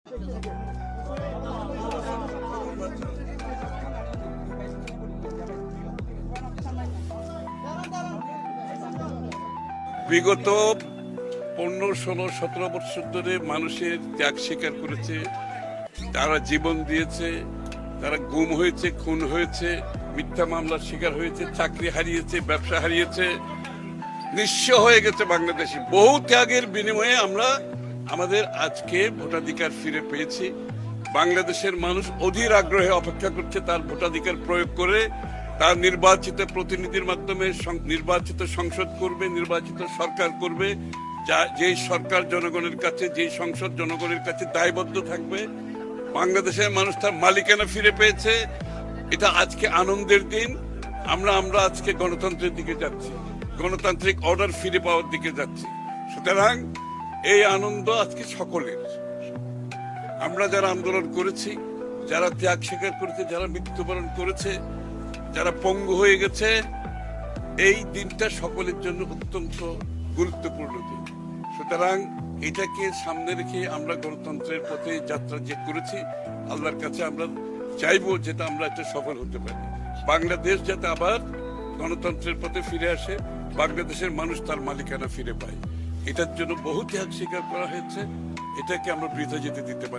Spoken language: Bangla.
বিগত 15, 16, 17 বছর ধরে মানুষের ত্যাগ স্বীকার করেছে, তারা জীবন দিয়েছে, তারা গুম হয়েছে, খুন হয়েছে, মিথ্যা মামলার শিকার হয়েছে, চাকরি হারিয়েছে, ব্যবসা হারিয়েছে, নিঃস্ব হয়ে গেছে বাংলাদেশি। বহু ত্যাগের বিনিময়ে আমরা আমাদের আজকে ভোটাধিকার ফিরে পেয়েছি। বাংলাদেশের মানুষ অধীর আগ্রহে অপেক্ষা করছে তার ভোটাধিকার প্রয়োগ করে তার নির্বাচিত প্রতিনিধির মাধ্যমে নির্বাচিত সংসদ করবে, নির্বাচিত সরকার করবে, যেই সরকার জনগণের কাছে, যেই সংসদ জনগণের কাছে দায়বদ্ধ থাকবে। বাংলাদেশের মানুষ তার মালিকানা ফিরে পেয়েছে। এটা আজকে আনন্দের দিন। আমরা আজকে গণতন্ত্রের দিকে যাচ্ছি, গণতান্ত্রিক অর্ডার ফিরে পাওয়ার দিকে যাচ্ছি। সুতরাং এই আনন্দ আজকে সকলের। আমরা যারা আন্দোলন করেছি, যারা ত্যাগ স্বীকার করেছে, যারা মৃত্যুবরণ করেছে, যারা পঙ্গু হয়ে গেছে, এই দিনটা সকলের জন্য অত্যন্ত গুরুত্বপূর্ণ দিন। সুতরাং এটাকে সামনে রেখে আমরা গণতন্ত্রের পথে যাত্রা যে করেছি, আল্লাহর কাছে আমরা চাইবো যেটা আমরা একটা সফল হতে পারি। বাংলাদেশ যাতে আবার গণতন্ত্রের পথে ফিরে আসে, বাংলাদেশের মানুষ তার মালিকানা ফিরে পায়, এটার জন্য বহু ত্যাগ স্বীকার করা হয়েছে। এটাকে আমরা বৃথা যেতে দিতে পারি।